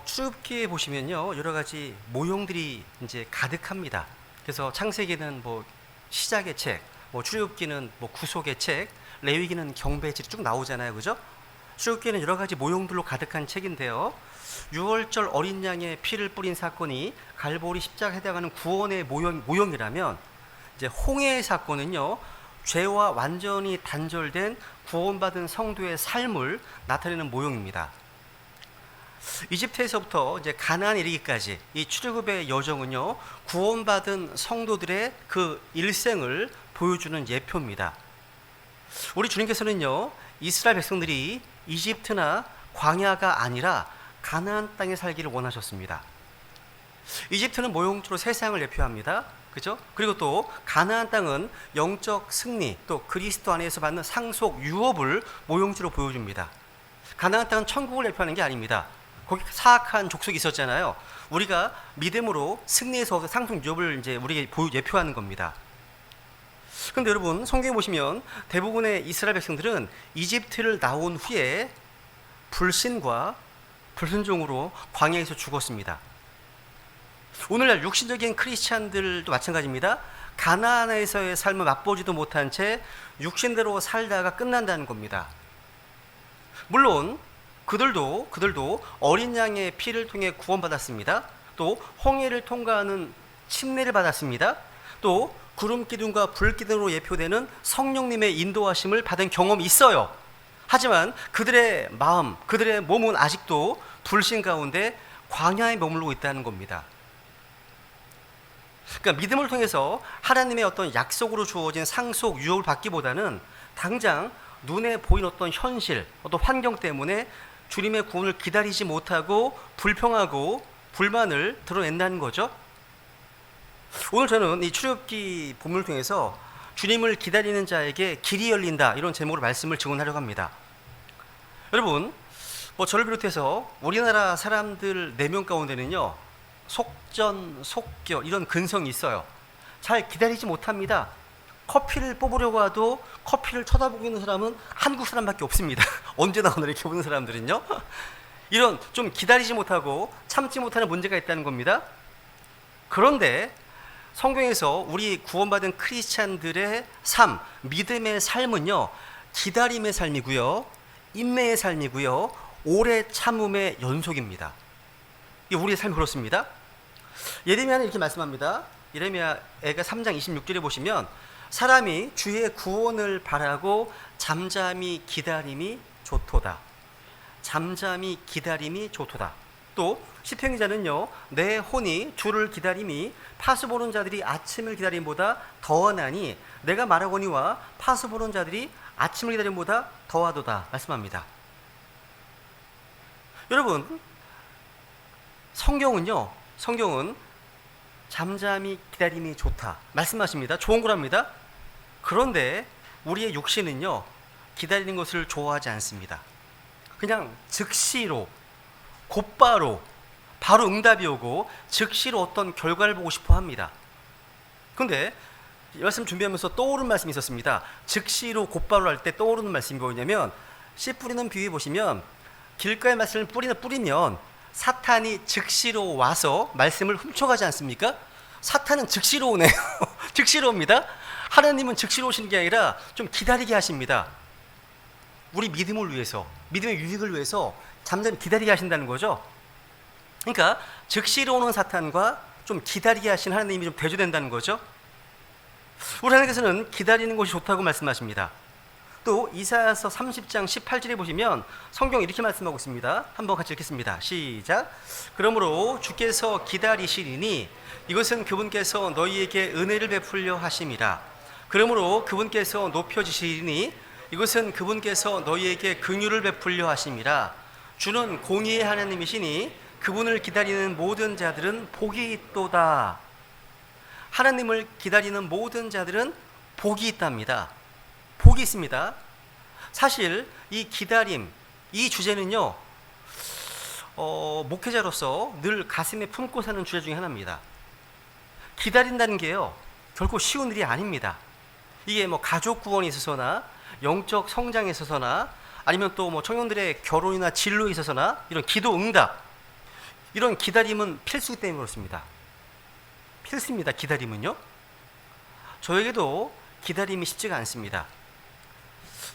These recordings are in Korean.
출애굽기에 보시면요, 여러 가지 모형들이 이제 가득합니다. 그래서 창세기는 뭐 시작의 책, 뭐 출애굽기는 뭐 구속의 책, 레위기는 경배의 책이 쭉 나오잖아요, 그죠? 출애굽기는 여러 가지 모형들로 가득한 책인데요. 유월절 어린 양의 피를 뿌린 사건이 갈보리 십자가에 해당하는 구원의 모형이라면, 이제 홍해의 사건은요, 죄와 완전히 단절된 구원받은 성도의 삶을 나타내는 모형입니다. 이집트에서부터 이제 가나안에 이르기까지 이 출애굽의 여정은요, 구원받은 성도들의 그 일생을 보여주는 예표입니다. 우리 주님께서는요, 이스라엘 백성들이 이집트나 광야가 아니라 가나안 땅에 살기를 원하셨습니다. 이집트는 모형주로 세상을 대표합니다. 그죠? 그리고 또 가나안 땅은 영적 승리, 또 그리스도 안에서 받는 상속 유업을 모형주로 보여줍니다. 가나안 땅은 천국을 대표하는 게 아닙니다. 거기 사악한 족속이 있었잖아요. 우리가 믿음으로 승리해서 상속 유업을 이제 우리에게 예표하는 겁니다. 그런데 여러분, 성경에 보시면 대부분의 이스라엘 백성들은 이집트를 나온 후에 불신과 불순종으로 광야에서 죽었습니다. 오늘날 육신적인 크리스찬들도 마찬가지입니다. 가나안에서의 삶을 맛보지도 못한 채 육신대로 살다가 끝난다는 겁니다. 물론 그들도 어린 양의 피를 통해 구원받았습니다. 또 홍해를 통과하는 침례를 받았습니다. 또 구름 기둥과 불 기둥으로 예표되는 성령님의 인도하심을 받은 경험이 있어요. 하지만 그들의 마음, 그들의 몸은 아직도 불신 가운데 광야에 머물고 있다는 겁니다. 그러니까 믿음을 통해서 하나님의 어떤 약속으로 주어진 상속 유업을 받기보다는 당장 눈에 보이는 어떤 현실, 어떤 환경 때문에 주님의 구원을 기다리지 못하고 불평하고 불만을 드러낸다는 거죠. 오늘 저는 이 출애굽기 본문을 통해서 주님을 기다리는 자에게 길이 열린다, 이런 제목으로 말씀을 증언하려고 합니다. 여러분, 뭐 저를 비롯해서 우리나라 사람들 4명 가운데는요, 속전, 속결 이런 근성이 있어요. 잘 기다리지 못합니다. 커피를 뽑으려고 해도 커피를 쳐다보고 있는 사람은 한국 사람밖에 없습니다. 언제 나오나 이렇게 보는 사람들은요. 이런 좀 기다리지 못하고 참지 못하는 문제가 있다는 겁니다. 그런데 성경에서 우리 구원받은 크리스찬들의 삶, 믿음의 삶은요, 기다림의 삶이고요, 인내의 삶이고요, 오래 참음의 연속입니다. 이 우리의 삶이 그렇습니다. 예레미야는 이렇게 말씀합니다. 예레미야가 3장 26절에 보시면 사람이 주의 구원을 바라고 잠잠히 기다림이 좋도다. 잠잠히 기다림이 좋도다. 또 시편 기자는요, 내 혼이 주를 기다림이 파수 보는 자들이 아침을 기다림보다 더하나니 내가 말하거니와 파수 보는 자들이 아침을 기다림보다 더하도다 말씀합니다. 여러분, 성경은 잠잠히 기다림이 좋다 말씀하십니다. 좋은 거랍니다. 그런데 우리의 육신은요, 기다리는 것을 좋아하지 않습니다. 그냥 즉시로, 곧바로, 바로 응답이 오고 즉시로 어떤 결과를 보고 싶어 합니다. 그런데 이 말씀 준비하면서 떠오른 말씀이 있었습니다. 즉시로 곧바로 할 때 떠오르는 말씀이 뭐냐면, 씨 뿌리는 비유 보시면 길가에 말씀을 뿌리면 사탄이 즉시로 와서 말씀을 훔쳐가지 않습니까? 사탄은 즉시로 오네요. 즉시로 옵니다. 하나님은 즉시로 오시는 게 아니라 좀 기다리게 하십니다. 우리 믿음을 위해서, 믿음의 유익을 위해서 잠잠히 기다리게 하신다는 거죠. 그러니까 즉시로 오는 사탄과 좀 기다리게 하신 하나님이 좀 대조된다는 거죠. 우리 하나님께서는 기다리는 것이 좋다고 말씀하십니다. 또 이사야서 30장 18절에 보시면 성경 이렇게 말씀하고 있습니다. 한번 같이 읽겠습니다. 시작. 그러므로 주께서 기다리시리니 이것은 그분께서 너희에게 은혜를 베풀려 하심이라. 그러므로 그분께서 높여지시리니 이것은 그분께서 너희에게 긍휼을 베풀려 하심이라. 주는 공의의 하나님이시니 그분을 기다리는 모든 자들은 복이 있도다. 하나님을 기다리는 모든 자들은 복이 있답니다. 복이 있습니다. 사실 이 기다림, 이 주제는요, 목회자로서 늘 가슴에 품고 사는 주제 중에 하나입니다. 기다린다는 게요, 결코 쉬운 일이 아닙니다. 이게 뭐 가족 구원에 있어서나 영적 성장에 있어서나 아니면 또 뭐 청년들의 결혼이나 진로에 있어서나 이런 기도 응답, 이런 기다림은 필수기 때문에 그렇습니다. 필수입니다. 기다림은요. 저에게도 기다림이 쉽지가 않습니다.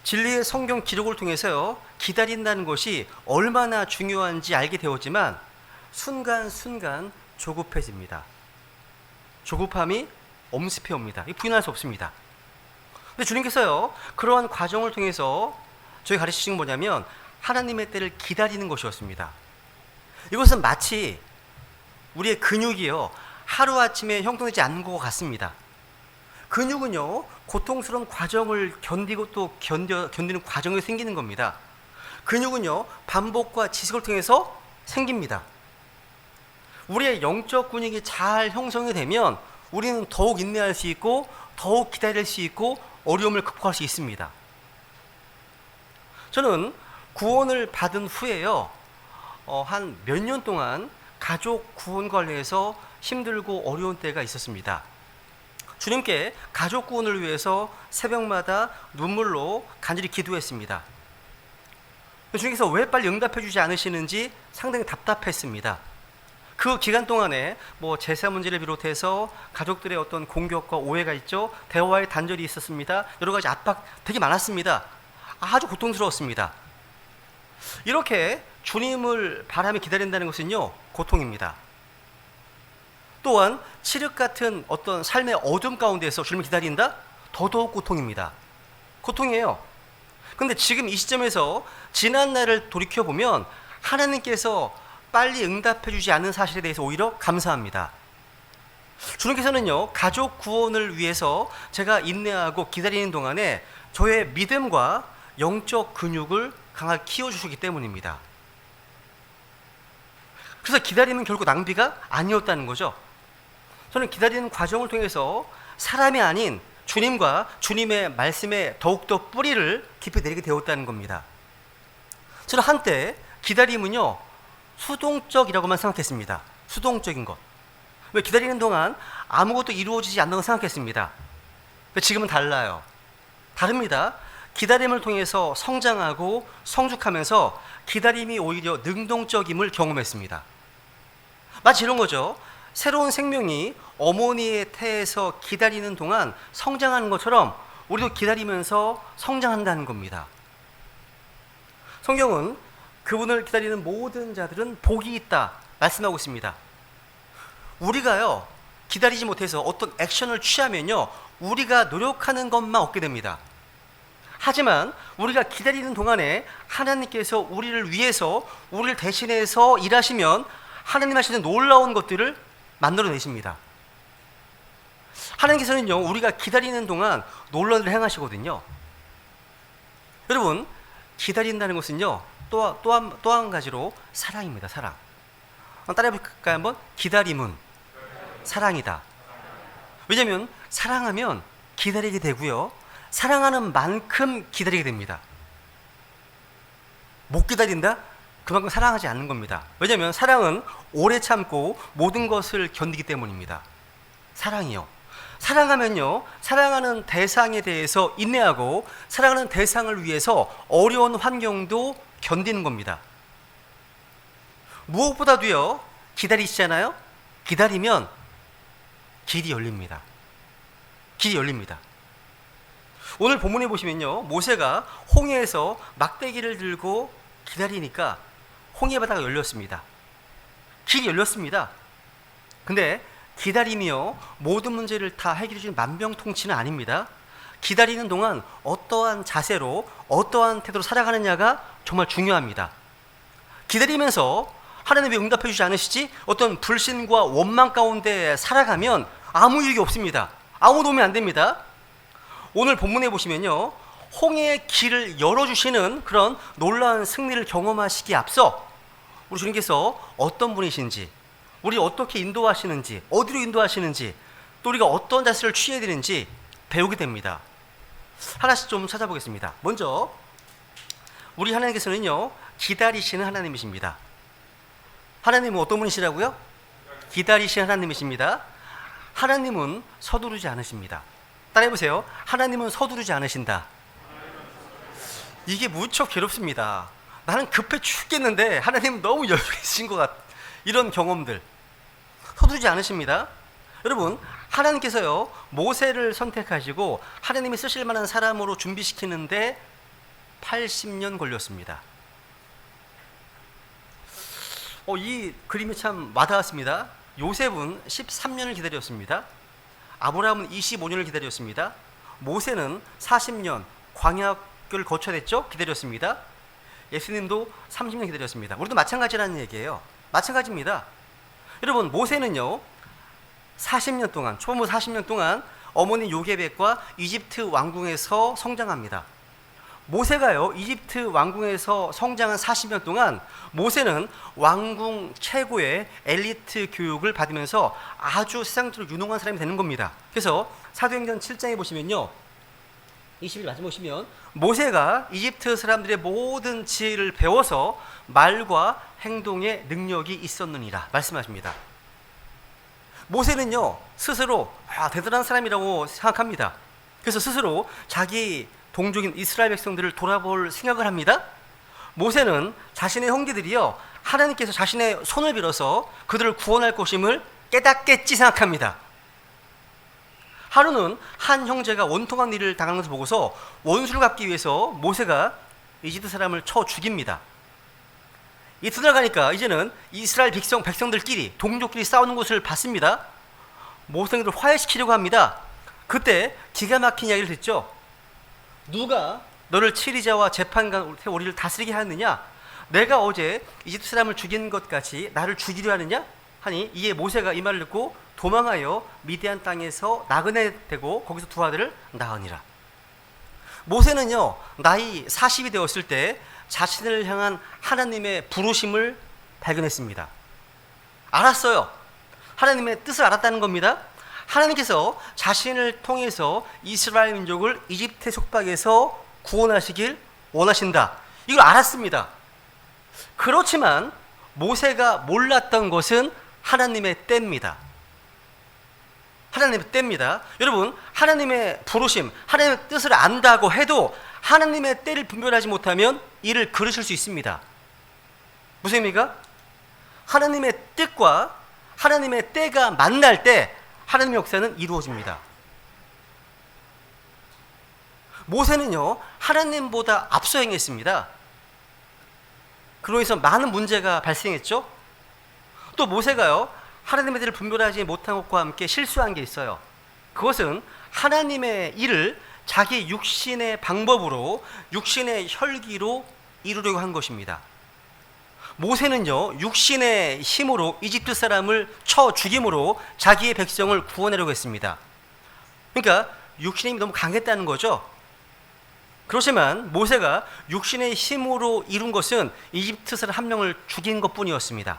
진리의 성경 기록을 통해서요, 기다린다는 것이 얼마나 중요한지 알게 되었지만 순간순간 조급해집니다. 조급함이 엄습해 옵니다. 부인할 수 없습니다. 근데 주님께서요, 그러한 과정을 통해서 저희 가르치신 건 뭐냐면 하나님의 때를 기다리는 것이었습니다. 이것은 마치 우리의 근육이요, 하루아침에 형성되지 않는 것 같습니다. 근육은요, 고통스러운 과정을 견디고 또 견디는 과정이 생기는 겁니다. 근육은요, 반복과 지식을 통해서 생깁니다. 우리의 영적 근육이 잘 형성이 되면 우리는 더욱 인내할 수 있고 더욱 기다릴 수 있고 어려움을 극복할 수 있습니다. 저는 구원을 받은 후에요, 한 몇 년 동안 가족 구원 관리에서 힘들고 어려운 때가 있었습니다. 주님께 가족 구원을 위해서 새벽마다 눈물로 간절히 기도했습니다. 주님께서 왜 빨리 응답해 주지 않으시는지 상당히 답답했습니다. 그 기간 동안에 제사 문제를 비롯해서 가족들의 어떤 공격과 오해가 있죠. 대화의 단절이 있었습니다. 여러 가지 압박 되게 많았습니다. 아주 고통스러웠습니다. 이렇게 주님을 바라며 기다린다는 것은요, 고통입니다. 또한 칠흑 같은 어떤 삶의 어둠 가운데서 주님을 기다린다? 더더욱 고통입니다. 고통이에요. 그런데 지금 이 시점에서 지난 날을 돌이켜보면 하나님께서 빨리 응답해 주지 않는 사실에 대해서 오히려 감사합니다. 주님께서는요, 가족 구원을 위해서 제가 인내하고 기다리는 동안에 저의 믿음과 영적 근육을 강하게 키워주시기 때문입니다. 그래서 기다림은 결국 낭비가 아니었다는 거죠. 저는 기다리는 과정을 통해서 사람이 아닌 주님과 주님의 말씀에 더욱더 뿌리를 깊이 내리게 되었다는 겁니다. 저는 한때 기다림은요, 수동적이라고만 생각했습니다. 수동적인 것. 왜 기다리는 동안 아무것도 이루어지지 않는다고 생각했습니다. 지금은 달라요. 다릅니다. 기다림을 통해서 성장하고 성숙하면서 기다림이 오히려 능동적임을 경험했습니다. 마치 이런 거죠. 새로운 생명이 어머니의 태에서 기다리는 동안 성장하는 것처럼 우리도 기다리면서 성장한다는 겁니다. 성경은 그분을 기다리는 모든 자들은 복이 있다 말씀하고 있습니다. 우리가요, 기다리지 못해서 어떤 액션을 취하면요, 우리가 노력하는 것만 얻게 됩니다. 하지만 우리가 기다리는 동안에 하나님께서 우리를 위해서, 우리를 대신해서 일하시면 하나님 하시는 놀라운 것들을 만들어내십니다. 하나님께서는요, 우리가 기다리는 동안 놀라운 일을 행하시거든요. 여러분, 기다린다는 것은요, 또 한 가지로 사랑입니다. 사랑. 따라해볼까요? 한번? 기다림은 사랑이다. 왜냐하면 사랑하면 기다리게 되고요, 사랑하는 만큼 기다리게 됩니다. 못 기다린다? 그만큼 사랑하지 않는 겁니다. 왜냐하면 사랑은 오래 참고 모든 것을 견디기 때문입니다. 사랑이요. 사랑하면요, 사랑하는 대상에 대해서 인내하고 사랑하는 대상을 위해서 어려운 환경도 견디는 겁니다. 무엇보다도요, 기다리시잖아요. 기다리면 길이 열립니다. 길이 열립니다. 오늘 본문에 보시면요, 모세가 홍해에서 막대기를 들고 기다리니까 홍해 바다가 열렸습니다. 길이 열렸습니다. 근데 기다림이요, 모든 문제를 다 해결해 주는 만병통치는 아닙니다. 기다리는 동안 어떠한 자세로, 어떠한 태도로 살아가느냐가 정말 중요합니다. 기다리면서 하나님이 응답해 주지 않으시지? 어떤 불신과 원망 가운데 살아가면 아무 유익이 없습니다. 아무 도움이 안 됩니다. 오늘 본문에 보시면요, 홍해의 길을 열어주시는 그런 놀라운 승리를 경험하시기에 앞서 우리 주님께서 어떤 분이신지, 우리 어떻게 인도하시는지, 어디로 인도하시는지, 또 우리가 어떤 자세를 취해야 되는지 배우게 됩니다. 하나씩 좀 찾아보겠습니다. 먼저 우리 하나님께서는요, 기다리시는 하나님이십니다. 하나님은 어떤 분이시라고요? 기다리시는 하나님이십니다. 하나님은 서두르지 않으십니다. 따라해보세요. 하나님은 서두르지 않으신다. 이게 무척 괴롭습니다. 나는 급해 죽겠는데 하나님은 너무 여유 있으신 것 같아. 이런 경험들 서두르지 않으십니다. 여러분, 하나님께서요 모세를 선택하시고 하나님이 쓰실 만한 사람으로 준비시키는데 80년 걸렸습니다. 이 그림이 참 와닿았습니다. 요셉은 13년을 기다렸습니다. 아브라함은 25년을 기다렸습니다. 모세는 40년 광야를 거쳐야 됐죠? 기다렸습니다. 예수님도 30년 기다렸습니다. 우리도 마찬가지라는 얘기예요. 마찬가지입니다. 여러분, 모세는요 40년 동안, 초부 40년 동안 어머니 요게벳과 이집트 왕궁에서 성장합니다. 모세가요 이집트 왕궁에서 성장한 40년 동안 모세는 왕궁 최고의 엘리트 교육을 받으면서 아주 세상적으로 유능한 사람이 되는 겁니다. 그래서 사도행전 7장에 보시면요 20일 마지막 보시면 모세가 이집트 사람들의 모든 지혜를 배워서 말과 행동에 능력이 있었느니라 말씀하십니다. 모세는요 스스로 대단한 사람이라고 생각합니다. 그래서 스스로 자기 동족인 이스라엘 백성들을 돌아볼 생각을 합니다. 모세는 자신의 형제들이요 하나님께서 자신의 손을 빌어서 그들을 구원할 것임을 깨닫겠지 생각합니다. 하루는 한 형제가 원통한 일을 당하는 것을 보고서 원수를 갚기 위해서 모세가 이집트 사람을 쳐 죽입니다. 이튿날 가니까 이제는 이스라엘 백성들끼리 동족끼리 싸우는 것을 봤습니다. 모세를 화해시키려고 합니다. 그때 기가 막힌 이야기를 듣죠. 누가 너를 치리자와 재판관 우리를 다스리게 하느냐? 내가 어제 이집트 사람을 죽인 것 같이 나를 죽이려 하느냐? 하니 이에 모세가 이 말을 듣고 도망하여 미디안 땅에서 나그네 되고 거기서 두 아들을 낳으니라. 모세는요 나이 40이 되었을 때 자신을 향한 하나님의 부르심을 발견했습니다. 알았어요. 하나님의 뜻을 알았다는 겁니다. 하나님께서 자신을 통해서 이스라엘 민족을 이집트의 속박에서 구원하시길 원하신다. 이걸 알았습니다. 그렇지만 모세가 몰랐던 것은 하나님의 때입니다. 하나님의 때입니다. 여러분, 하나님의 부르심, 하나님의 뜻을 안다고 해도 하나님의 때를 분별하지 못하면 이를 그르실 수 있습니다. 무슨 의미가? 하나님의 뜻과 하나님의 때가 만날 때 하나님의 역사는 이루어집니다. 모세는요 하나님보다 앞서 행했습니다. 그로 인해서 많은 문제가 발생했죠. 또 모세가요 하나님의 뜻을 분별하지 못한 것과 함께 실수한 게 있어요. 그것은 하나님의 일을 자기 육신의 방법으로, 육신의 혈기로 이루려고 한 것입니다. 모세는요 육신의 힘으로 이집트 사람을 쳐 죽임으로 자기의 백성을 구원하려고 했습니다. 그러니까 육신의 힘이 너무 강했다는 거죠. 그렇지만 모세가 육신의 힘으로 이룬 것은 이집트 사람 한 명을 죽인 것뿐이었습니다.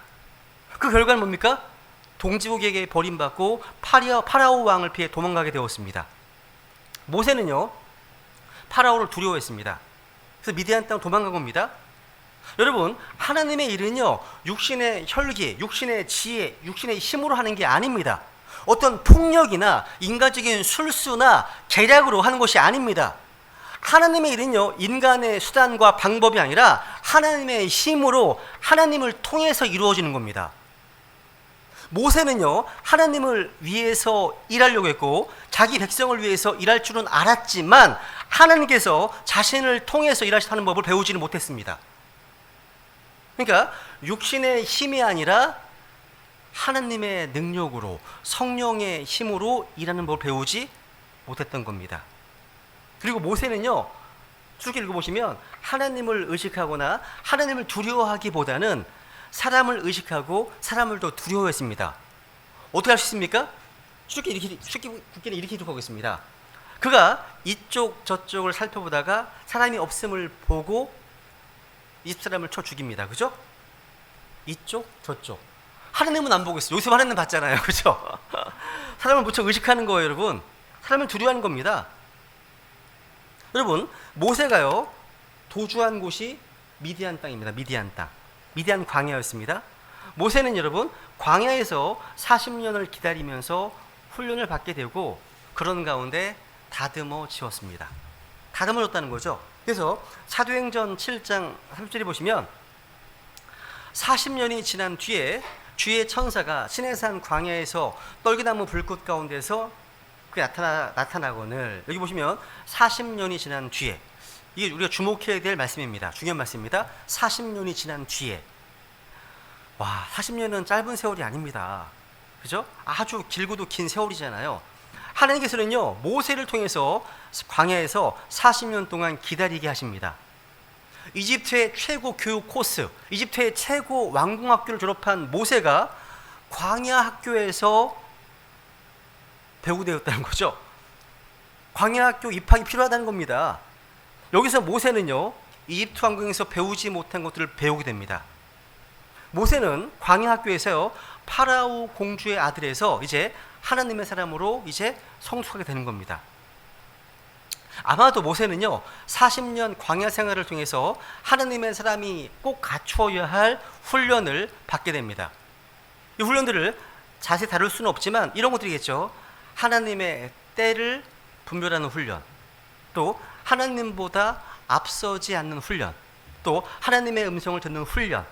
그 결과는 뭡니까? 동지국에게 버림받고 파라오 왕을 피해 도망가게 되었습니다. 모세는요 파라오를 두려워했습니다. 그래서 미디안 땅으로 도망간 겁니다. 여러분, 하나님의 일은요 육신의 혈기, 육신의 지혜, 육신의 힘으로 하는 게 아닙니다. 어떤 폭력이나 인간적인 술수나 계략으로 하는 것이 아닙니다. 하나님의 일은요 인간의 수단과 방법이 아니라 하나님의 힘으로 하나님을 통해서 이루어지는 겁니다. 모세는요 하나님을 위해서 일하려고 했고 자기 백성을 위해서 일할 줄은 알았지만 하나님께서 자신을 통해서 일하시는 법을 배우지는 못했습니다. 그러니까 육신의 힘이 아니라 하나님의 능력으로, 성령의 힘으로 일하는 법을 배우지 못했던 겁니다. 그리고 모세는요 쭉 읽어보시면 하나님을 의식하거나 하나님을 두려워하기보다는 사람을 의식하고 사람을 더 두려워했습니다. 어떻게 할 수 있습니까? 쉽게 이렇게 기록하겠습니다. 그가 이쪽 저쪽을 살펴보다가 사람이 없음을 보고 이집트 사람을 쳐 죽입니다. 그죠? 이쪽 저쪽. 하나님은 안 보고 있어요. 요셉 하나님 봤잖아요. 그죠? 사람을 무척 의식하는 거예요. 여러분, 사람을 두려워하는 겁니다. 여러분, 모세가요 도주한 곳이 미디안 땅입니다. 미디안 땅, 미디안 광야였습니다. 모세는 여러분 광야에서 40년을 기다리면서 훈련을 받게 되고 그런 가운데 다듬어지었습니다. 다듬어졌다는 거죠. 그래서 사도행전 7장 30절에 보시면 40년이 지난 뒤에 주의 천사가 시내산 광야에서 떨기나무 불꽃 가운데서 그 나타나거늘, 여기 보시면 40년이 지난 뒤에, 이게 우리가 주목해야 될 말씀입니다. 중요한 말씀입니다. 40년이 지난 뒤에. 와, 40년은 짧은 세월이 아닙니다. 그죠? 아주 길고도 긴 세월이잖아요. 하나님께서는요, 모세를 통해서 광야에서 40년 동안 기다리게 하십니다. 이집트의 최고 교육 코스, 이집트의 최고 왕궁학교를 졸업한 모세가 광야 학교에서 배우게 되었다는 거죠. 광야 학교 입학이 필요하다는 겁니다. 여기서 모세는요, 이집트 왕궁에서 배우지 못한 것들을 배우게 됩니다. 모세는 광야 학교에서요, 파라오 공주의 아들에서 이제 하나님의 사람으로 이제 성숙하게 되는 겁니다. 아마도 모세는요, 40년 광야 생활을 통해서 하나님의 사람이 꼭 갖추어야 할 훈련을 받게 됩니다. 이 훈련들을 자세히 다룰 수는 없지만 이런 것들이겠죠. 하나님의 때를 분별하는 훈련, 또 하나님보다 앞서지 않는 훈련, 또 하나님의 음성을 듣는 훈련,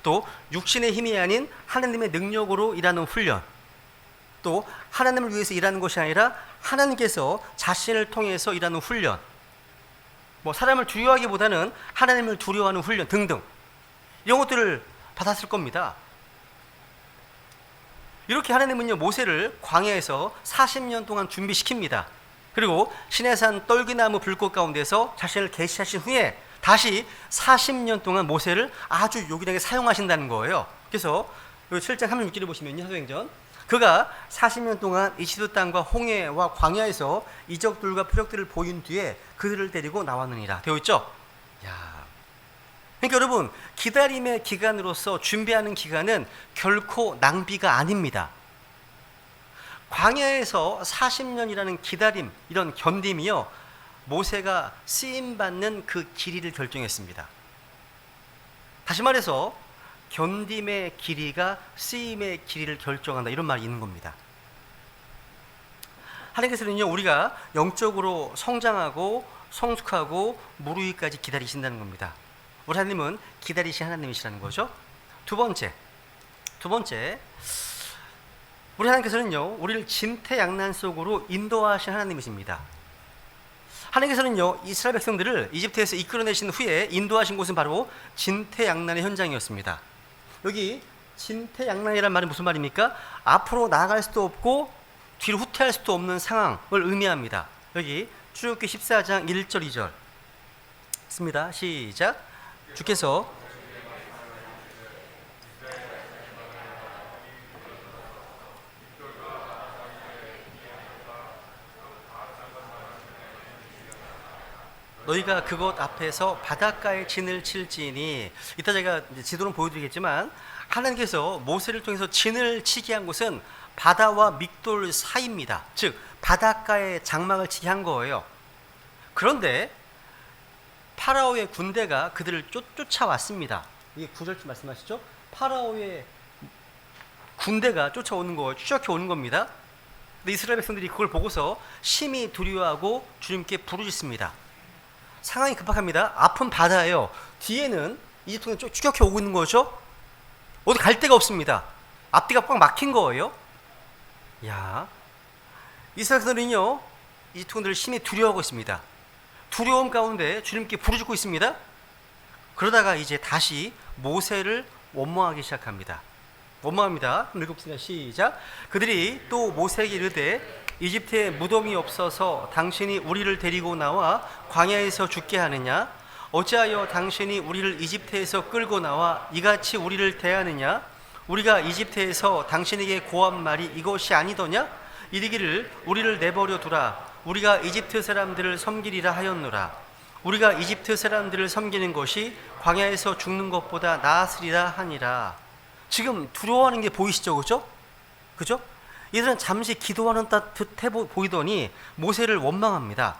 또 육신의 힘이 아닌 하나님의 능력으로 일하는 훈련, 또 하나님을 위해서 일하는 것이 아니라 하나님께서 자신을 통해서 일하는 훈련, 뭐 사람을 두려워하기보다는 하나님을 두려워하는 훈련 등등, 이런 것들을 받았을 겁니다. 이렇게 하나님은요, 모세를 광야에서 40년 동안 준비시킵니다. 그리고 시내산 떨기나무 불꽃 가운데서 자신을 계시하신 후에 다시 40년 동안 모세를 아주 요긴하게 사용하신다는 거예요. 그래서 7장 36절을 보시면요, 사도행전, 그가 40년 동안 이집트 땅과 홍해와 광야에서 이적들과 표적들을 보인 뒤에 그들을 데리고 나왔느니라 되어 있죠. 야, 그러니까 여러분, 기다림의 기간으로서 준비하는 기간은 결코 낭비가 아닙니다. 광야에서 40년이라는 기다림, 이런 견딤이요, 모세가 쓰임받는 그 길이를 결정했습니다. 다시 말해서 견딤의 길이가 쓰임의 길이를 결정한다, 이런 말이 있는 겁니다. 하나님께서는요, 우리가 영적으로 성장하고 성숙하고 무르익까지 기다리신다는 겁니다. 우리 하나님은 기다리신 하나님이시라는 거죠. 두 번째, 우리 하나님께서는요, 우리를 진퇴양난 속으로 인도하신 하나님이십니다. 하나님께서는요, 이스라엘 백성들을 이집트에서 이끌어내신 후에 인도하신 곳은 바로 진퇴양난의 현장이었습니다. 여기 진퇴양난이란 말은 무슨 말입니까? 앞으로 나아갈 수도 없고 뒤로 후퇴할 수도 없는 상황을 의미합니다. 여기 출애굽기 14장 1절 2절 있습니다. 시작. 주께서 너희가 그곳 앞에서 바닷가에 진을 칠지니, 이따 제가 지도는 보여드리겠지만 하나님께서 모세를 통해서 진을 치게 한 곳은 바다와 믹돌 사이입니다. 즉 바닷가에 장막을 치게 한 거예요. 그런데 파라오의 군대가 그들을 쫓아왔습니다. 이게 9절 말씀하시죠? 파라오의 군대가 쫓아오는 거예요. 추적해 오는 겁니다. 근데 이스라엘 백성들이 그걸 보고서 심히 두려워하고 주님께 부르짖습니다. 상황이 급박합니다. 앞은 바다예요. 뒤에는 이집트군이 추격해 오고 있는 거죠. 어디 갈 데가 없습니다. 앞뒤가 꽉 막힌 거예요. 야, 이스라엘 백성들은요, 이집트군들을 심히 두려워하고 있습니다. 두려움 가운데 주님께 부르짖고 있습니다. 그러다가 이제 다시 모세를 원망하기 시작합니다. 원망합니다. 읽어봅시다. 시작. 그들이 또 모세에게 이르되 이집트에 무덤이 없어서 당신이 우리를 데리고 나와 광야에서 죽게 하느냐? 어찌하여 당신이 우리를 이집트에서 끌고 나와 이같이 우리를 대하느냐? 우리가 이집트에서 당신에게 고한 말이 이것이 아니더냐? 이르기를 우리를 내버려 두라. 우리가 이집트 사람들을 섬기리라 하였노라. 우리가 이집트 사람들을 섬기는 것이 광야에서 죽는 것보다 나았으리라 하니라. 지금 두려워하는 게 보이시죠? 그죠? 이들은 잠시 기도하는 듯해 보이더니 모세를 원망합니다.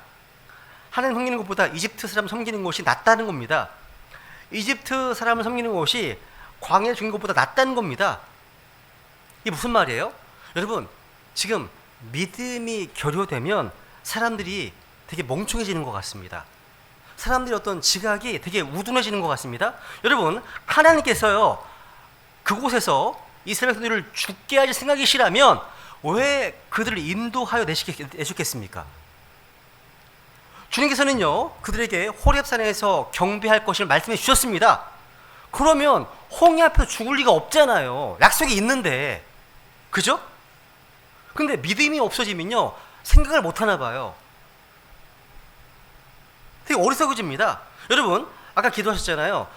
하나님 섬기는 것보다 이집트 사람 섬기는 것이 낫다는 겁니다. 이집트 사람을 섬기는 것이 광야에 죽는 것보다 낫다는 겁니다. 이게 무슨 말이에요? 여러분, 지금 믿음이 결여되면 사람들이 되게 멍청해지는 것 같습니다. 사람들의 어떤 지각이 되게 우둔해지는 것 같습니다. 여러분, 하나님께서요, 그곳에서 이스라엘 백성들을 죽게 하실 생각이시라면 왜 그들을 인도하여 내셨겠습니까? 주님께서는요, 그들에게 호렙산에서 경배할 것을 말씀해 주셨습니다. 그러면 홍해 앞에서 죽을 리가 없잖아요. 약속이 있는데. 그죠? 근데 믿음이 없어지면요, 생각을 못 하나 봐요. 되게 어리석어집니다. 여러분, 아까 기도하셨잖아요.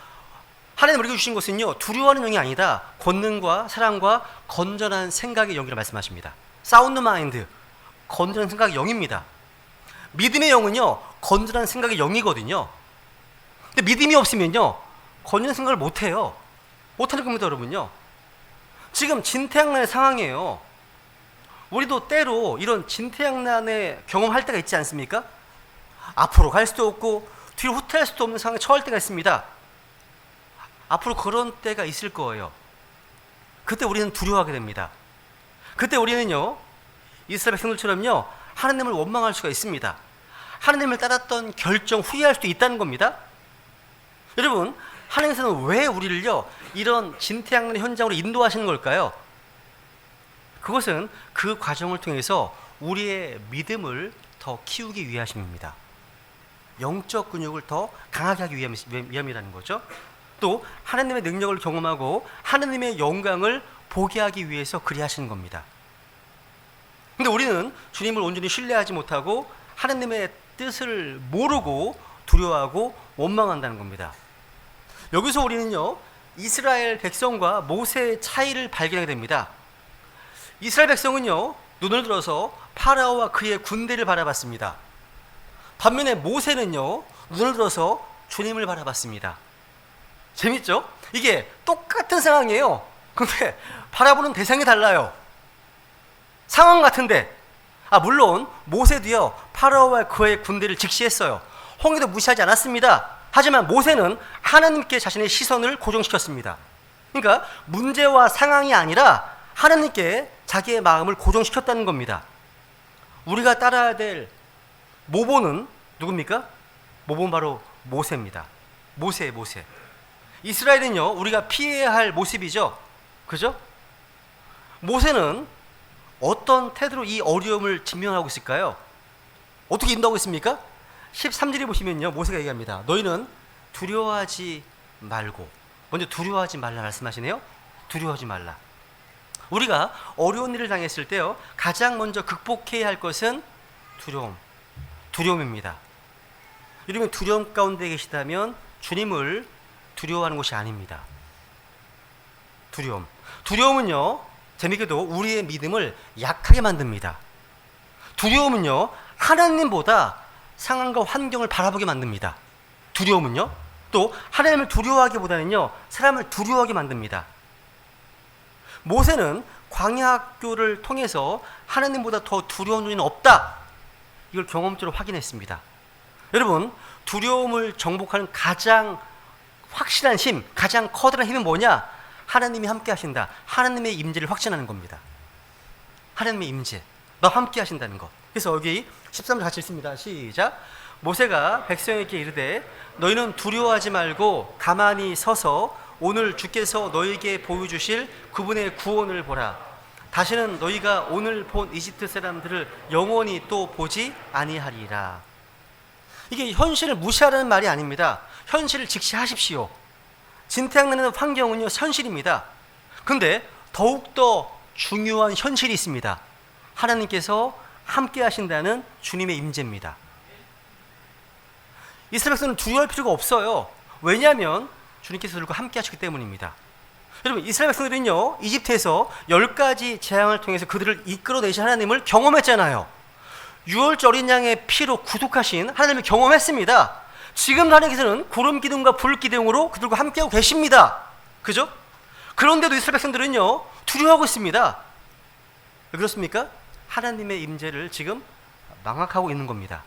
하나님 우리에게 주신 것은요, 두려워하는 영이 아니다. 권능과 사랑과 건전한 생각의 영이라 말씀하십니다. 사운드 마인드, 건전한 생각의 영입니다. 믿음의 영은요, 건전한 생각의 영이거든요. 근데 믿음이 없으면요, 건전한 생각을 못해요. 못하는 겁니다, 여러분요. 지금 진퇴양난의 상황이에요. 우리도 때로 이런 진퇴양난의 경험할 때가 있지 않습니까? 앞으로 갈 수도 없고 뒤로 후퇴할 수도 없는 상황에 처할 때가 있습니다. 앞으로 그런 때가 있을 거예요. 그때 우리는 두려워하게 됩니다. 그때 우리는요, 이스라엘 백성들처럼요, 하나님을 원망할 수가 있습니다. 하나님을 따랐던 결정 후회할 수도 있다는 겁니다. 여러분, 하나님께서는 왜 우리를요, 이런 진퇴양난의 현장으로 인도하시는 걸까요? 그것은 그 과정을 통해서 우리의 믿음을 더 키우기 위하심입니다. 영적 근육을 더 강하게 하기 위함이라는 거죠. 또 하나님의 능력을 경험하고 하나님의 영광을 보게 하기 위해서 그리 하시는 겁니다. 근데 우리는 주님을 온전히 신뢰하지 못하고 하나님의 뜻을 모르고 두려워하고 원망한다는 겁니다. 여기서 우리는요, 이스라엘 백성과 모세의 차이를 발견하게 됩니다. 이스라엘 백성은요, 눈을 들어서 파라오와 그의 군대를 바라봤습니다. 반면에 모세는요, 눈을 들어서 주님을 바라봤습니다. 재밌죠? 이게 똑같은 상황이에요. 근데 바라보는 대상이 달라요. 상황 같은데, 물론 모세도요, 파라오와 그의 군대를 직시했어요. 홍해도 무시하지 않았습니다. 하지만 모세는 하나님께 자신의 시선을 고정시켰습니다. 그러니까 문제와 상황이 아니라 하나님께 자기의 마음을 고정시켰다는 겁니다. 우리가 따라야 될 모보는 누굽니까? 모보는 바로 모세입니다. 모세. 이스라엘은요, 우리가 피해야 할 모습이죠. 그죠? 모세는 어떤 태도로 이 어려움을 직면하고 있을까요? 어떻게 인도하고 있습니까? 13절에 보시면요, 모세가 얘기합니다. 너희는 두려워하지 말고. 먼저 두려워하지 말라 말씀하시네요. 두려워하지 말라. 우리가 어려운 일을 당했을 때요, 가장 먼저 극복해야 할 것은 두려움입니다. 여러분, 두려움 가운데 계시다면 주님을 두려워하는 것이 아닙니다. 두려움은요, 재미있게도 우리의 믿음을 약하게 만듭니다. 두려움은요, 하나님보다 상황과 환경을 바라보게 만듭니다. 두려움은요, 또 하나님을 두려워하기보다는요, 사람을 두려워하게 만듭니다. 모세는 광야학교를 통해서 하나님보다 더 두려운 존재는 없다, 이걸 경험적으로 확인했습니다. 여러분, 두려움을 정복하는 가장 확실한 힘, 가장 커다란 힘은 뭐냐? 하나님이 함께 하신다. 하나님의 임재를 확신하는 겁니다. 하나님의 임재, 너 함께 하신다는 것. 그래서 여기 13절 같이 읽습니다. 시작. 모세가 백성에게 이르되 너희는 두려워하지 말고 가만히 서서 오늘 주께서 너희에게 보여주실 그분의 구원을 보라. 다시는 너희가 오늘 본 이집트 사람들을 영원히 또 보지 아니하리라. 이게 현실을 무시하라는 말이 아닙니다. 현실을 직시하십시오. 진퇴양난의 환경은요, 현실입니다. 근데 더욱더 중요한 현실이 있습니다. 하나님께서 함께 하신다는 주님의 임재입니다. 이스라엘 백성은 두려워할 필요가 없어요. 왜냐하면 주님께서 그들과 함께 하시기 때문입니다. 여러분, 이스라엘 백성들은요, 이집트에서 10가지 재앙을 통해서 그들을 이끌어내신 하나님을 경험했잖아요. 6월절 어린 양의 피로 구속하신 하나님을 경험했습니다. 지금 하나님께서는 구름 기둥과 불 기둥으로 그들과 함께하고 계십니다. 그죠? 그런데도 이스라엘 백성들은요, 두려워하고 있습니다. 왜 그렇습니까? 하나님의 임재를 지금 망각하고 있는 겁니다.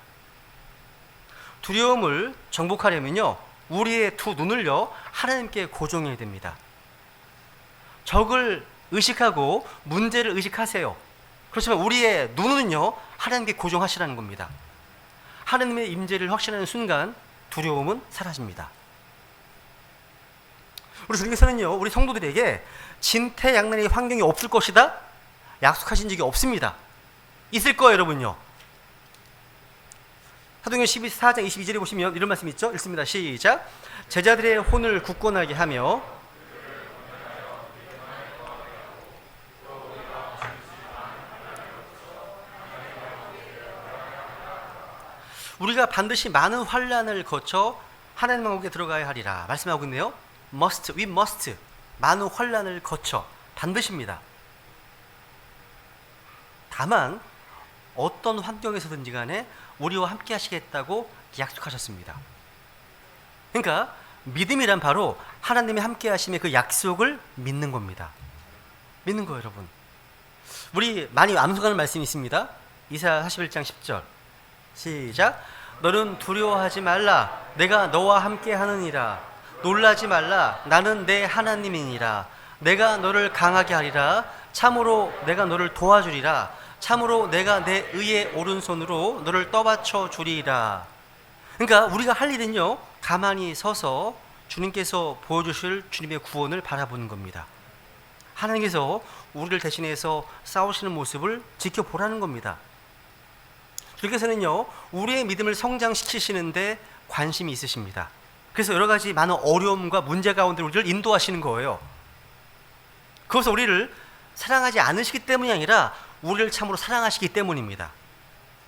두려움을 정복하려면요, 우리의 두 눈을요, 하나님께 고정해야 됩니다. 적을 의식하고 문제를 의식하세요. 그렇지만 우리의 눈은요, 하나님께 고정하시라는 겁니다. 하나님의 임재를 확신하는 순간 두려움은 사라집니다. 우리 주님께서는요, 우리 성도들에게 진퇴양난의 환경이 없을 것이다 약속하신 적이 없습니다. 있을 거예요, 여러분요. 사도행전 4장 22절에 보시면 이런 말씀 있죠? 읽습니다. 시작. 제자들의 혼을 굳건하게 하며 우리가 반드시 많은 환난을 거쳐 하나님 왕국에 들어가야 하리라 말씀하고 있네요. must, we must. 많은 환난을 거쳐 반드시입니다. 다만 어떤 환경에서든지 간에 우리와 함께 하시겠다고 약속하셨습니다. 그러니까 믿음이란 바로 하나님이 함께 하심의 그 약속을 믿는 겁니다. 믿는 거예요, 여러분. 우리 많이 암송하는 말씀이 있습니다. 이사야 41장 10절 시작. 너는 두려워하지 말라. 내가 너와 함께 하느니라. 놀라지 말라. 나는 내 하나님이니라. 내가 너를 강하게 하리라. 참으로 내가 너를 도와주리라. 참으로 내가 내 의의 오른손으로 너를 떠받쳐 주리라. 그러니까 우리가 할 일은요, 가만히 서서 주님께서 보여주실 주님의 구원을 바라보는 겁니다. 하나님께서 우리를 대신해서 싸우시는 모습을 지켜보라는 겁니다. 주님께서는요, 우리의 믿음을 성장시키시는데 관심이 있으십니다. 그래서 여러 가지 많은 어려움과 문제 가운데 우리를 인도하시는 거예요. 그것은 우리를 사랑하지 않으시기 때문이 아니라 우리를 참으로 사랑하시기 때문입니다.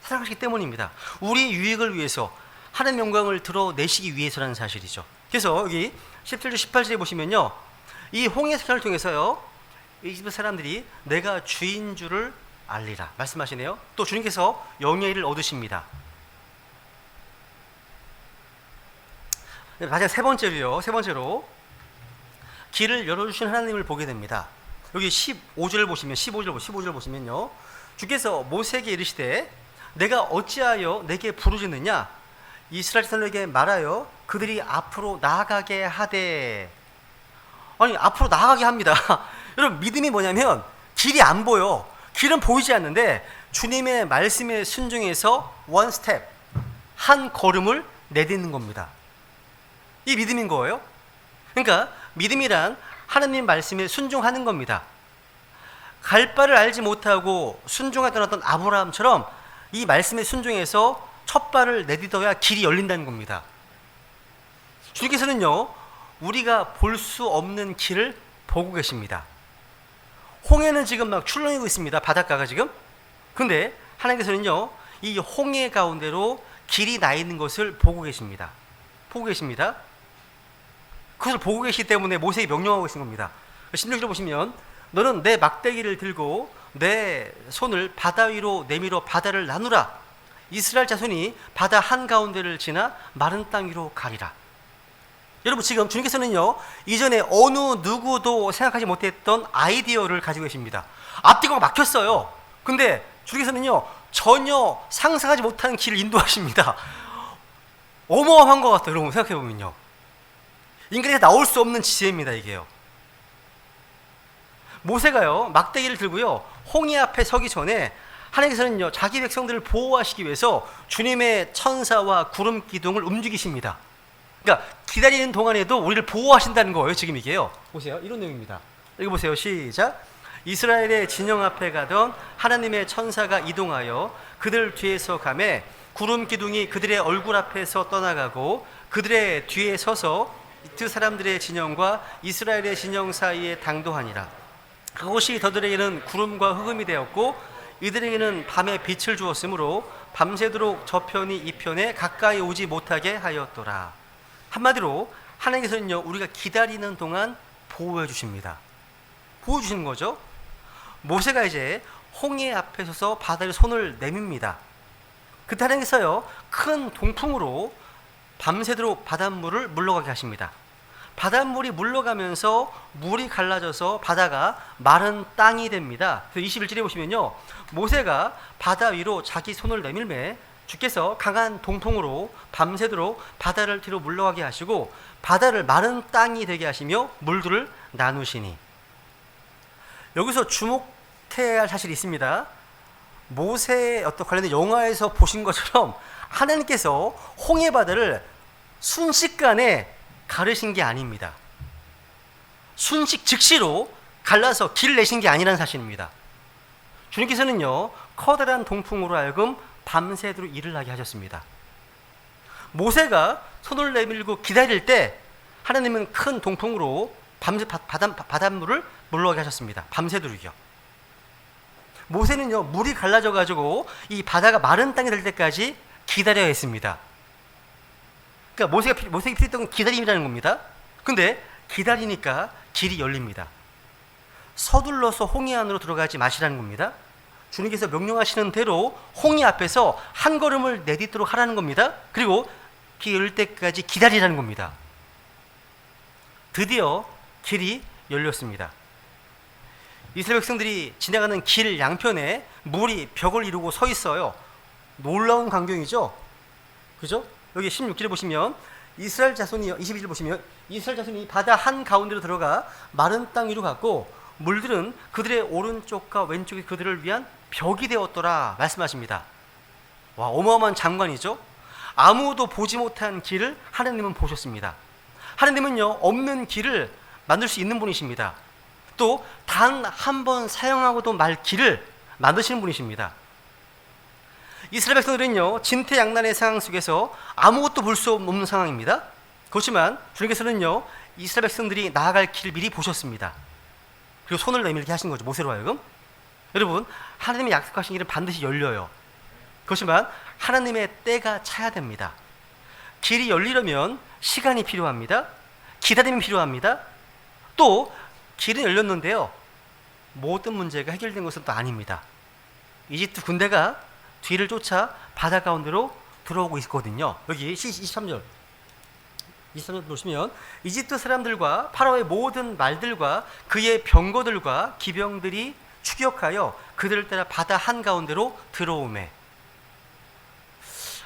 사랑하시기 때문입니다. 우리의 유익을 위해서 하나님의 영광을 드러내시기 위해서라는 사실이죠. 그래서 여기 17절 18절에 보시면요, 이 홍해 사건을 통해서요, 이집트 사람들이 내가 주인 줄을 알리라 말씀하시네요. 또 주님께서 영예를 얻으십니다. 마지막 세 번째로 길을 열어주신 하나님을 보게 됩니다. 여기 15절 보시면요, 주께서 모세에게 이르시되 내가 어찌하여 내게 부르짖느냐? 이스라엘 사람에게 말하여 그들이 앞으로 나아가게 하되. 아니, 앞으로 나아가게 합니다. 여러분, 믿음이 뭐냐면 길이 안 보여. 길은 보이지 않는데 주님의 말씀에 순종해서 원 스텝, 한 걸음을 내딛는 겁니다. 이 믿음인 거예요. 그러니까 믿음이란 하나님 말씀에 순종하는 겁니다. 갈 바를 알지 못하고 순종하던 어떤 아브라함처럼 이 말씀에 순종해서 첫 발을 내딛어야 길이 열린다는 겁니다. 주님께서는요, 우리가 볼 수 없는 길을 보고 계십니다. 홍해는 지금 막 출렁이고 있습니다. 바닷가가 지금. 근데 하나님께서는요, 이 홍해 가운데로 길이 나 있는 것을 보고 계십니다. 보고 계십니다. 그것을 보고 계시기 때문에 모세에게 명령하고 계신 겁니다. 16절에 보시면 너는 내 막대기를 들고 내 손을 바다 위로 내밀어 바다를 나누라. 이스라엘 자손이 바다 한가운데를 지나 마른 땅 위로 가리라. 여러분, 지금 주님께서는요, 이전에 어느 누구도 생각하지 못했던 아이디어를 가지고 계십니다. 앞뒤가 막혔어요. 근데 주님께서는요, 전혀 상상하지 못하는 길을 인도하십니다. 어마어마한 것 같아요, 여러분. 생각해보면요, 인간에게 나올 수 없는 지혜입니다, 이게요. 모세가요, 막대기를 들고요, 홍해 앞에 서기 전에 하나님께서는요, 자기 백성들을 보호하시기 위해서 주님의 천사와 구름 기둥을 움직이십니다. 그러니까 기다리는 동안에도 우리를 보호하신다는 거예요. 지금 이게요. 보세요. 이런 내용입니다. 여기 보세요. 시작. 이스라엘의 진영 앞에 가던 하나님의 천사가 이동하여 그들 뒤에서 가매 구름 기둥이 그들의 얼굴 앞에서 떠나가고 그들의 뒤에 서서 이트 사람들의 진영과 이스라엘의 진영 사이에 당도하니라. 그곳이 저들에게는 구름과 흑음이 되었고 이들에게는 밤에 빛을 주었으므로 밤새도록 저편이 이편에 가까이 오지 못하게 하였더라. 한마디로 하나님께서는요, 우리가 기다리는 동안 보호해 주십니다. 보호해 주시는 거죠. 모세가 이제 홍해 앞에 서서 바다에 손을 내밉니다. 그때 하나님께서요, 큰 동풍으로 밤새도록 바닷물을 물러가게 하십니다. 바닷물이 물러가면서 물이 갈라져서 바다가 마른 땅이 됩니다. 21절에 보시면요, 모세가 바다 위로 자기 손을 내밀매 주께서 강한 동풍으로 밤새도록 바다를 뒤로 물러가게 하시고 바다를 마른 땅이 되게 하시며 물들을 나누시니. 여기서 주목해야 할 사실이 있습니다. 모세의 어떤 관련된 영화에서 보신 것처럼 하나님께서 홍해 바다를 순식간에 가르신 게 아닙니다. 순식 즉시로 갈라서 길을 내신 게 아니라는 사실입니다. 주님께서는요, 커다란 동풍으로 하여금 밤새도록 일을 하게 하셨습니다. 모세가 손을 내밀고 기다릴 때 하나님은 큰 동풍으로 밤새 바닷물을 물러가게 하셨습니다. 밤새도록이요. 모세는요, 물이 갈라져 가지고 이 바다가 마른 땅이 될 때까지 기다려야 했습니다. 그러니까 모세에게 필요했던 건 기다림이라는 겁니다. 근데 기다리니까 길이 열립니다. 서둘러서 홍해 안으로 들어가지 마시라는 겁니다. 주님께서 명령하시는 대로 홍해 앞에서 한 걸음을 내딛도록 하라는 겁니다. 그리고 길이 열릴 때까지 기다리라는 겁니다. 드디어 길이 열렸습니다. 이스라엘 백성들이 지나가는 길 양편에 물이 벽을 이루고 서 있어요. 놀라운 광경이죠. 그죠? 여기 16절에 보시면 이스라엘 자손이 22절 보시면 이스라엘 자손이 바다 한 가운데로 들어가 마른 땅 위로 갔고 물들은 그들의 오른쪽과 왼쪽이 그들을 위한 벽이 되었더라 말씀하십니다. 와, 어마어마한 장관이죠. 아무도 보지 못한 길을 하나님은 보셨습니다. 하나님은요, 없는 길을 만들 수 있는 분이십니다. 또 단 한 번 사용하고도 말 길을 만드시는 분이십니다. 이스라엘 백성들은요, 진퇴양난의 상황 속에서 아무것도 볼 수 없는 상황입니다. 그렇지만 주님께서는요, 이스라엘 백성들이 나아갈 길을 미리 보셨습니다. 그리고 손을 내밀게 하신 거죠, 모세로 하여금. 여러분, 하나님이 약속하신 길은 반드시 열려요. 그렇지만 하나님의 때가 차야 됩니다. 길이 열리려면 시간이 필요합니다. 기다림이 필요합니다. 또 길은 열렸는데요, 모든 문제가 해결된 것은 또 아닙니다. 이집트 군대가 뒤를 쫓아 바다 가운데로 들어오고 있거든요. 여기 23절 보시면 이집트 사람들과 파라오의 모든 말들과 그의 병거들과 기병들이 추격하여 그들을 따라 바다 한가운데로 들어오매.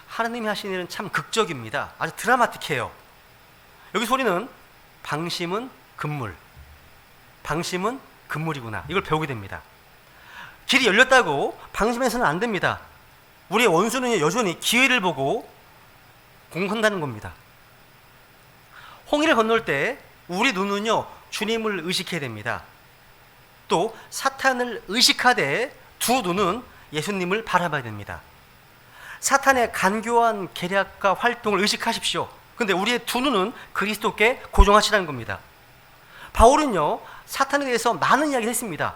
하나님이 하신 일은 참 극적입니다. 아주 드라마틱해요. 여기 소리는 방심은 금물, 방심은 금물이구나, 이걸 배우게 됩니다. 길이 열렸다고 방심해서는 안 됩니다. 우리의 원수는 여전히 기회를 보고 공격한다는 겁니다. 홍해를 건널 때 우리 눈은요, 주님을 의식해야 됩니다. 또 사탄을 의식하되 두 눈은 예수님을 바라봐야 됩니다. 사탄의 간교한 계략과 활동을 의식하십시오. 근데 우리의 두 눈은 그리스도께 고정하시라는 겁니다. 바울은요, 사탄에 대해서 많은 이야기를 했습니다.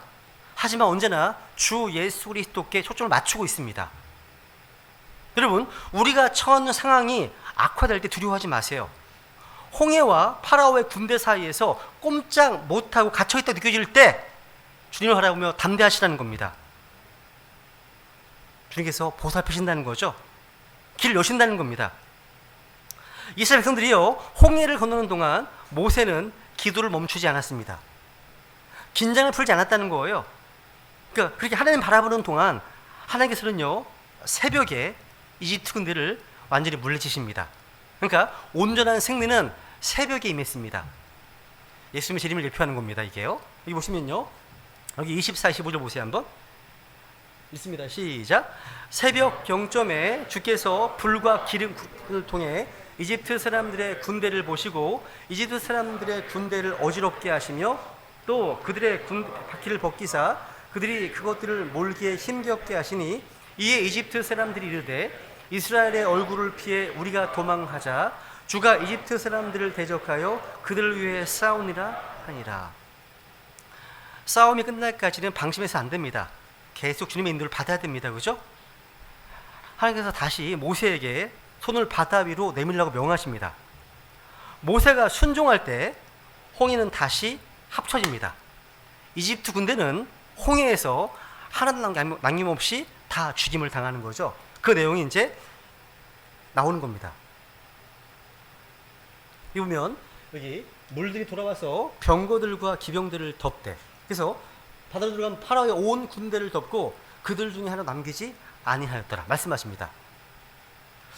하지만 언제나 주 예수 그리스도께 초점을 맞추고 있습니다. 여러분, 우리가 처한 상황이 악화될 때 두려워하지 마세요. 홍해와 파라오의 군대 사이에서 꼼짝 못하고 갇혀있다 느껴질 때 주님을 바라보며 담대하시라는 겁니다. 주님께서 보살피신다는 거죠. 길을 여신다는 겁니다. 이스라엘 백성들이요, 홍해를 건너는 동안 모세는 기도를 멈추지 않았습니다. 긴장을 풀지 않았다는 거예요. 그러니까 그렇게 하나님 바라보는 동안 하나님께서는요, 새벽에 이집트 군대를 완전히 물리치십니다. 그러니까 온전한 승리는 새벽에 임했습니다. 예수님의 재림을 예표하는 겁니다, 이게요. 여기 보시면요, 여기 24, 25절 보세요 한번. 읽습니다. 시작. 새벽 경점에 주께서 불과 기름을 통해 이집트 사람들의 군대를 보시고 이집트 사람들의 군대를 어지럽게 하시며 또 그들의 바퀴를 벗기사 그들이 그것들을 몰기에 힘겹게 하시니 이에 이집트 사람들이 이르되 이스라엘의 얼굴을 피해 우리가 도망하자 주가 이집트 사람들을 대적하여 그들을 위해 싸우니라 하니라. 싸움이 끝날까지는 방심해서 안 됩니다. 계속 주님의 인도를 받아야 됩니다. 그죠? 하나님께서 다시 모세에게 손을 바다 위로 내밀라고 명하십니다. 모세가 순종할 때 홍해는 다시 합쳐집니다. 이집트 군대는 홍해에서 하나도 남김없이 다 죽임을 당하는 거죠. 그 내용이 이제 나오는 겁니다. 여기 보면 여기 물들이 돌아와서 병거들과 기병들을 덮대. 그래서 바다로 들어간 파라오의 온 군대를 덮고 그들 중에 하나 남기지 아니하였더라 말씀하십니다.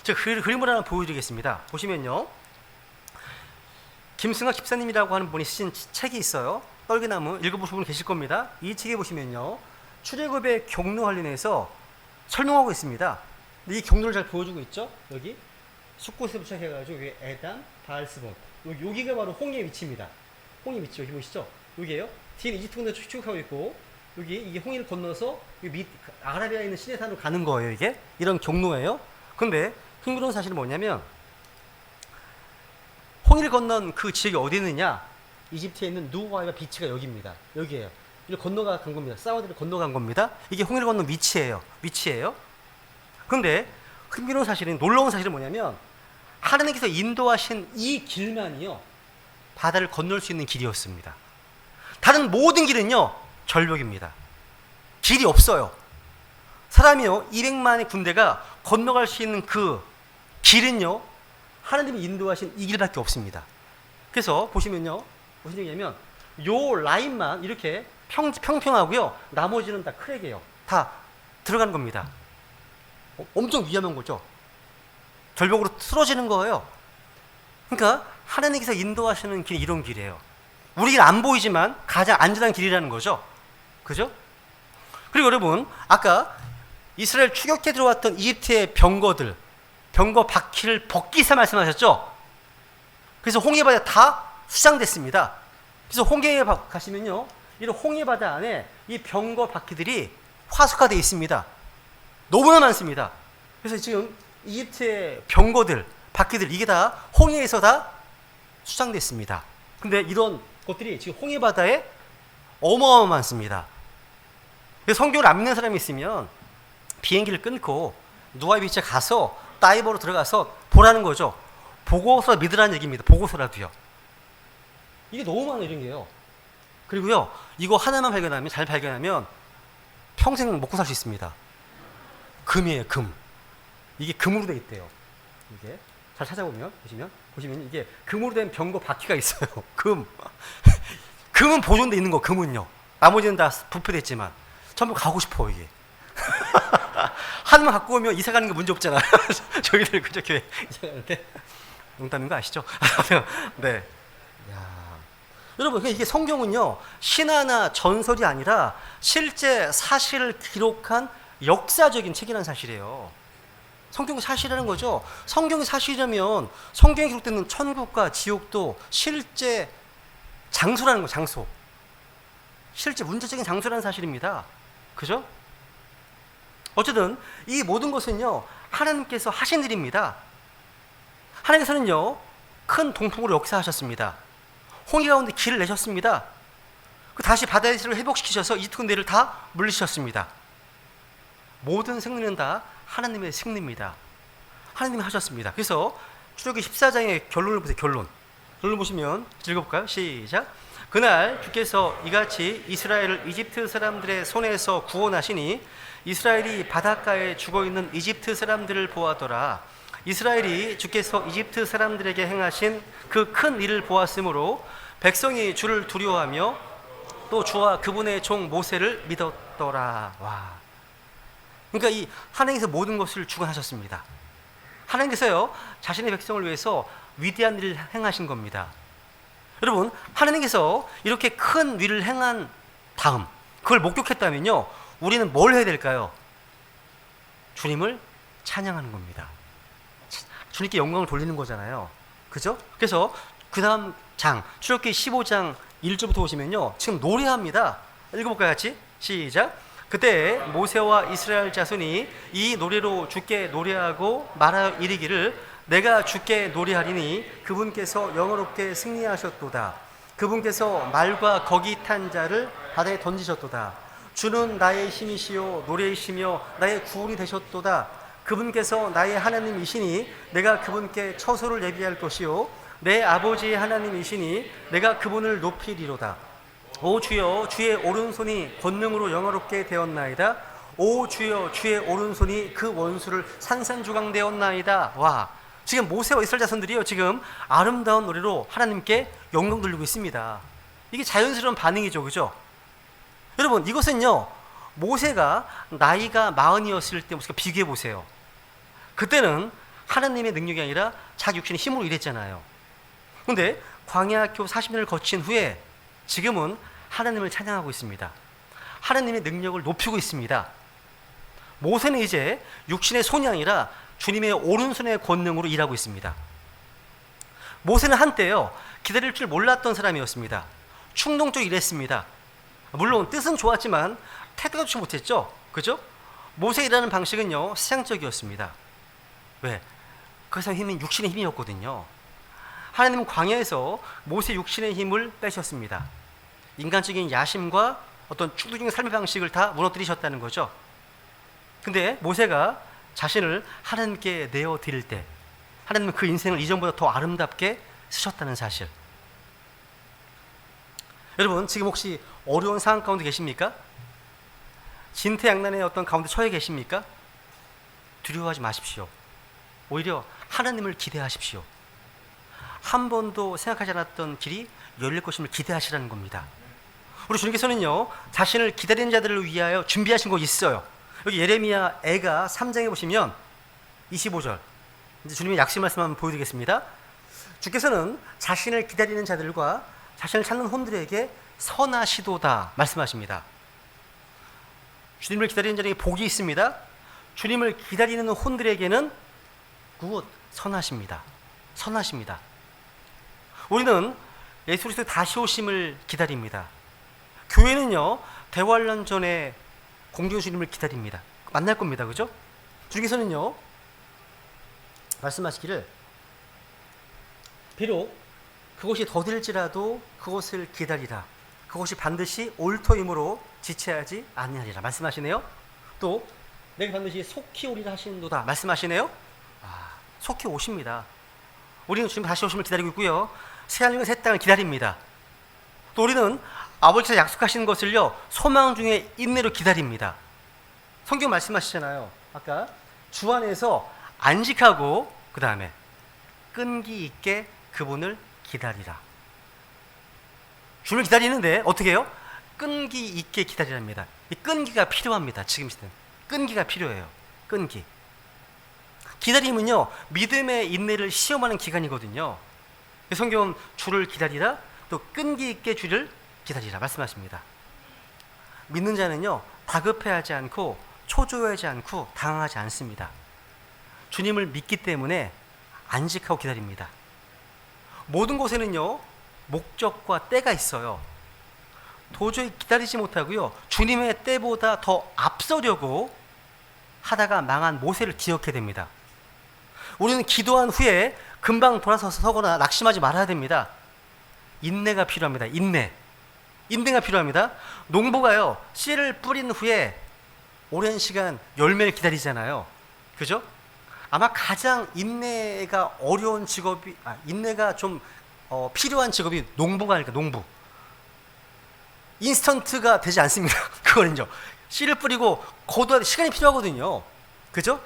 제가 그림을 하나 보여드리겠습니다. 보시면요, 김승학 집사님이라고 하는 분이 쓰신 책이 있어요. 떨기나무, 읽어보신 분 계실 겁니다. 이 책에 보시면요, 출애굽의 경로 관련해서 설명하고 있습니다. 근데 이 경로를 잘 보여주고 있죠. 여기 숫곳에서 시작해가지고 여기 에담, 바알스본, 여기가 바로 홍해의 위치입니다. 홍해 밑이 여기 보이시죠? 여기에요. 뒤에 이집트 군대 추격하고 있고 여기 이게 홍해를 건너서 밑 아라비아에 있는 시내산으로 가는 거예요. 이게 이런 경로예요. 근데 흥미로운 사실은 뭐냐면 홍해를 건넌 그 지역이 어디 있느냐? 이집트에 있는 누와이바 비치가 여기입니다. 여기에요. 이를 건너가 간 겁니다. 사우디를 건너간 겁니다. 이게 홍해를 건넌 위치예요. 근데 흥미로운 사실은 놀라운 사실은 뭐냐면 하나님께서 인도하신 이 길만이요 바다를 건널 수 있는 길이었습니다. 다른 모든 길은요 절벽입니다. 길이 없어요. 사람이요 200만의 군대가 건너갈 수 있는 그 길은요 하나님이 인도하신 이 길밖에 없습니다. 그래서 보시면요 무슨 얘기냐면 요 라인만 이렇게 평평하고요 나머지는 다 크랙이에요. 다 들어가는 겁니다. 엄청 위험한 거죠. 절벽으로 쓰러지는 거예요. 그러니까 하나님께서 인도하시는 길이 이런 길이에요. 우리에게 안 보이지만 가장 안전한 길이라는 거죠. 그죠? 그리고 여러분 아까 이스라엘 추격해 들어왔던 이집트의 병거 바퀴를 벗기 위해서 말씀하셨죠? 그래서 홍해바다에 다 수장됐습니다. 그래서 홍해에 가시면요 이런 홍해바다 안에 이 병거 바퀴들이 화석화되어 있습니다. 너무나 많습니다. 그래서 지금 이집트의 병거들, 바퀴들 이게 다 홍해에서 다 수장됐습니다. 근데 이런 것들이 지금 홍해바다에 어마어마하게 많습니다. 그래서 성경을 안 믿는 사람이 있으면 비행기를 끊고 누아이 비치에 가서 다이버로 들어가서 보라는 거죠. 보고서 믿으라는 얘기입니다. 보고서라도요. 이게 너무 많아요, 이런 게요. 그리고요, 이거 하나만 발견하면, 잘 발견하면 평생 먹고 살 수 있습니다. 금이에요, 금. 이게 금으로 돼 있대요. 이게 잘 찾아보면 보시면 이게 금으로 된 병거 바퀴가 있어요. 금. 금은 보존돼 있는 거, 금은요. 나머지는 다 부패됐지만 전부 가고 싶어 이게. 하나만 갖고 오면 이사 가는 게 문제 없잖아. 저희들 그저 교회 이사 가는데 농담인 거 아시죠? 네. 야. 여러분 이게 성경은요 신화나 전설이 아니라 실제 사실을 기록한 역사적인 책이라는 사실이에요. 성경이 사실이라는 거죠. 성경이 사실이라면 성경에 기록되는 천국과 지옥도 실제 장소라는 거, 장소. 실제 문자적인 장소라는 사실입니다. 그죠? 어쨌든 이 모든 것은요 하나님께서 하신 일입니다. 하나님께서는요 큰 동풍으로 역사하셨습니다. 홍해 가운데 길을 내셨습니다. 다시 바다의 질을 회복시키셔서 이집트 군대를 다 물리치셨습니다. 모든 승리는 다 하나님의 승리입니다. 하나님이 하셨습니다. 그래서 출애굽기 14장의 결론을 보세요. 결론 보시면 읽어볼까요? 시작. 그날 주께서 이같이 이스라엘을 이집트 사람들의 손에서 구원하시니 이스라엘이 바닷가에 죽어있는 이집트 사람들을 보았더라. 이스라엘이 주께서 이집트 사람들에게 행하신 그 큰 일을 보았으므로 백성이 주를 두려워하며 또 주와 그분의 종 모세를 믿었더라. 와. 그러니까 이 하나님께서 모든 것을 주관하셨습니다. 하나님께서요 자신의 백성을 위해서 위대한 일을 행하신 겁니다. 여러분 하나님께서 이렇게 큰 일을 행한 다음 그걸 목격했다면요 우리는 뭘 해야 될까요? 주님을 찬양하는 겁니다. 주님께 영광을 돌리는 거잖아요. 그죠? 그래서 그 다음 장 출애굽기 15장 1절부터 보시면요 지금 노래합니다. 읽어볼까요 같이? 시작. 그때 모세와 이스라엘 자손이 이 노래로 주께 노래하고 말하여 이르기를 내가 주께 노래하리니 그분께서 영원롭게 승리하셨도다. 그분께서 말과 거기 탄 자를 바다에 던지셨도다. 주는 나의 힘이시요 노래이시며 나의 구원이 되셨도다. 그분께서 나의 하나님이시니 내가 그분께 처소를 예비할 것이요 내 아버지의 하나님이시니 내가 그분을 높이리로다. 오 주여 주의 오른손이 권능으로 영화롭게 되었나이다. 오 주여 주의 오른손이 그 원수를 산산조각되었나이다. 와 지금 모세와 이스라엘 자손들이요 지금 아름다운 노래로 하나님께 영광 돌리고 있습니다. 이게 자연스러운 반응이죠, 그죠? 여러분 이것은요 모세가 나이가 40이었을 때 모습과 비교해 보세요. 그때는 하나님의 능력이 아니라 자기 육신의 힘으로 일했잖아요. 그런데 광야학교 40년을 거친 후에 지금은 하나님을 찬양하고 있습니다. 하나님의 능력을 높이고 있습니다. 모세는 이제 육신의 손이 아니라 주님의 오른손의 권능으로 일하고 있습니다. 모세는 한때요 기다릴 줄 몰랐던 사람이었습니다. 충동적으로 일했습니다. 물론 뜻은 좋았지만 태도가 좋지 못했죠. 그죠? 모세 일하는 방식은요 세상적이었습니다. 왜? 그 사람 힘은 육신의 힘이었거든요. 하나님은 광야에서 모세 육신의 힘을 빼셨습니다. 인간적인 야심과 어떤 충동적인 삶의 방식을 다 무너뜨리셨다는 거죠. 근데 모세가 자신을 하나님께 내어드릴 때 하나님은 그 인생을 이전보다 더 아름답게 쓰셨다는 사실. 여러분 지금 혹시 어려운 상황 가운데 계십니까? 진퇴양난의 어떤 가운데 처해 계십니까? 두려워하지 마십시오. 오히려 하나님을 기대하십시오. 한 번도 생각하지 않았던 길이 열릴 것임을 기대하시라는 겁니다. 우리 주님께서는요 자신을 기다리는 자들을 위하여 준비하신 곳이 있어요. 여기 예레미야 애가 3장에 보시면 25절 이제 주님의 약식 말씀 한번 보여드리겠습니다. 주께서는 자신을 기다리는 자들과 자신을 찾는 혼들에게 선하시도다 말씀하십니다. 주님을 기다리는 자에게 복이 있습니다. 주님을 기다리는 혼들에게는 굿 선하십니다. 선하십니다. 우리는 예수 그리스도의 다시 오심을 기다립니다. 교회는요 대환란 전에 공중 주님을 기다립니다. 만날 겁니다. 그죠? 주님께서는요 말씀하시기를 비록 그곳이 더딜지라도 그곳을 기다리라. 그것이 반드시 올 터임으로 지체하지 아니하리라 말씀하시네요. 또 내가 반드시 속히 오리라 하시는도다 말씀하시네요. 속히 오십니다. 우리는 주님 다시 오심을 기다리고 있고요. 새하늘과 새 땅을 기다립니다. 또 우리는 아버지께서 약속하신 것을요 소망 중에 인내로 기다립니다. 성경 말씀하시잖아요. 아까 주 안에서 안식하고 그 다음에 끈기 있게 그분을 기다리라. 주를 기다리는데 어떻게 해요? 끈기 있게 기다리랍니다. 이 끈기가 필요합니다. 지금 시대는 끈기가 필요해요. 끈기. 기다림은요 믿음의 인내를 시험하는 기간이거든요. 성경은 주를 기다리라 또 끈기 있게 주를 기다리라 말씀하십니다. 믿는 자는요 다급해하지 않고 초조해하지 않고 당황하지 않습니다. 주님을 믿기 때문에 안식하고 기다립니다. 모든 곳에는요 목적과 때가 있어요. 도저히 기다리지 못하고요 주님의 때보다 더 앞서려고 하다가 망한 모세를 기억해야 됩니다. 우리는 기도한 후에 금방 돌아서서 서거나 낙심하지 말아야 됩니다. 인내가 필요합니다. 인내가 필요합니다. 농부가요 씨를 뿌린 후에 오랜 시간 열매를 기다리잖아요. 그죠? 아마 가장 인내가 어려운 직업이 인내가 좀 필요한 직업이 농부가 아닐까. 농부 인스턴트가 되지 않습니다. 그거는요 씨를 뿌리고 거둬야 시간이 필요하거든요. 그죠?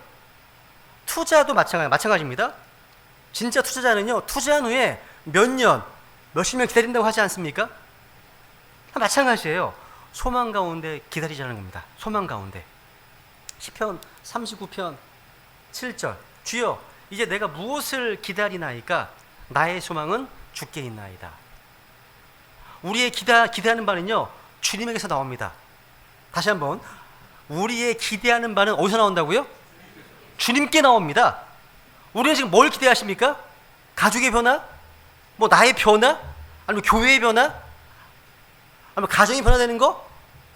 투자도 마찬가지입니다. 진짜 투자자는요 투자한 후에 몇 년, 몇십 년 기다린다고 하지 않습니까? 마찬가지예요. 소망 가운데 기다리자는 겁니다. 소망 가운데. 시편 39편 7절 주여 이제 내가 무엇을 기다리나이까 나의 소망은 주께 있나이다. 우리의 기대하는 바는요 주님에게서 나옵니다. 다시 한번 우리의 기대하는 바는 어디서 나온다고요? 주님께 나옵니다. 우리는 지금 뭘 기대하십니까? 가족의 변화? 뭐 나의 변화? 아니면 교회의 변화? 아니면 가정이 변화되는 거?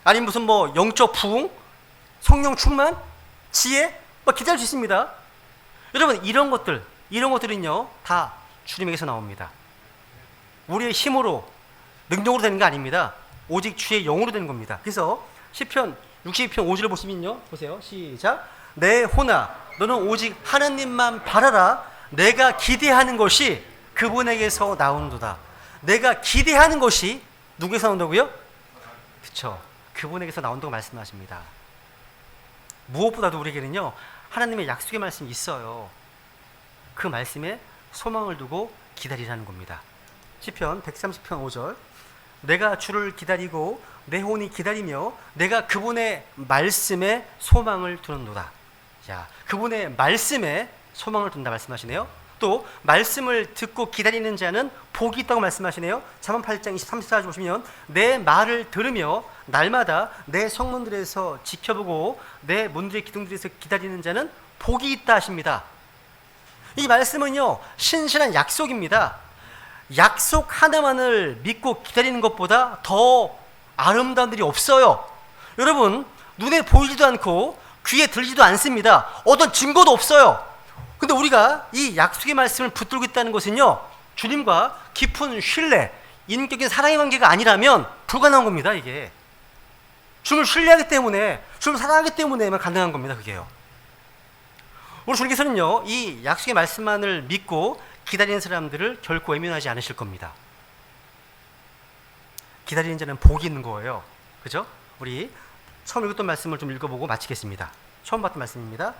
아니면 무슨 뭐 영적 부흥? 성령 충만? 지혜? 뭐 기대할 수 있습니다. 여러분 이런 것들은요 다 주님에게서 나옵니다. 우리의 힘으로 능력으로 되는 거 아닙니다. 오직 주의 영으로 되는 겁니다. 그래서 시편 62편 5절을 보시면요 보세요. 시작. 내 혼아 너는 오직 하나님만 바라라. 내가 기대하는 것이 그분에게서 나온도다. 내가 기대하는 것이 누구에게서 나온다고요? 그렇죠. 그분에게서 나온다고 말씀하십니다. 무엇보다도 우리에게는요 하나님의 약속의 말씀이 있어요. 그 말씀에 소망을 두고 기다리라는 겁니다. 시편 130편 5절 내가 주를 기다리고 내 혼이 기다리며 내가 그분의 말씀에 소망을 두는도다. 자, 그분의 말씀에 소망을 둔다 말씀하시네요. 또 말씀을 듣고 기다리는 자는 복이 있다고 말씀하시네요. 잠언 8장 23절 보시면 내 말을 들으며 날마다 내 성문들에서 지켜보고 내 문들의 기둥들에서 기다리는 자는 복이 있다 하십니다. 이 말씀은요 신실한 약속입니다. 약속 하나만을 믿고 기다리는 것보다 더 아름다운 일이 없어요. 여러분, 눈에 보이지도 않고 귀에 들리지도 않습니다. 어떤 증거도 없어요. 근데 우리가 이 약속의 말씀을 붙들고 있다는 것은요, 주님과 깊은 신뢰, 인격적인 사랑의 관계가 아니라면 불가능한 겁니다. 이게 주님을 신뢰하기 때문에, 주님을 사랑하기 때문에만 가능한 겁니다. 그게요. 우리 주님께서는요, 이 약속의 말씀만을 믿고 기다리는 사람들을 결코 외면하지 않으실 겁니다. 기다리는 자는 복이 있는 거예요. 그죠? 우리 처음 읽었던 말씀을 좀 읽어보고 마치겠습니다. 처음 봤던 말씀입니다.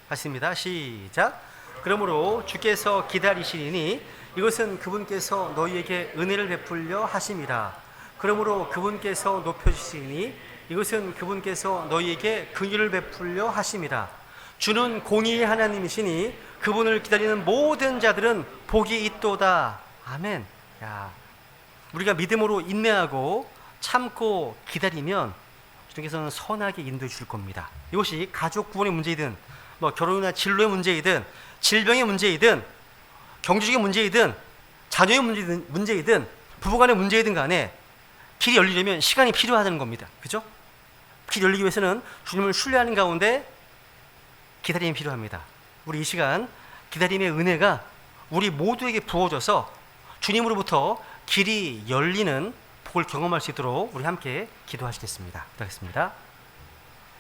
같습니다. 시작. 그러므로 주께서 기다리시리니 이것은 그분께서 너희에게 은혜를 베풀려 하심이라. 그러므로 그분께서 높여주시니 이것은 그분께서 너희에게 긍휼을 베풀려 하심이라. 주는 공의의 하나님이시니 그분을 기다리는 모든 자들은 복이 있도다. 아멘. 야, 우리가 믿음으로 인내하고 참고 기다리면 주님께서는 선하게 인도해 주실 겁니다. 이것이 가족 구원의 문제이든 뭐 결혼이나 진로의 문제이든 질병의 문제이든 경제적인 문제이든 자녀의 문제이든 부부간의 문제이든 간에 길이 열리려면 시간이 필요하다는 겁니다. 그죠? 길이 열리기 위해서는 주님을 신뢰하는 가운데 기다림이 필요합니다. 우리 이 시간 기다림의 은혜가 우리 모두에게 부어져서 주님으로부터 길이 열리는 복을 경험할 수 있도록 우리 함께 기도하시겠습니다. 기도하겠습니다.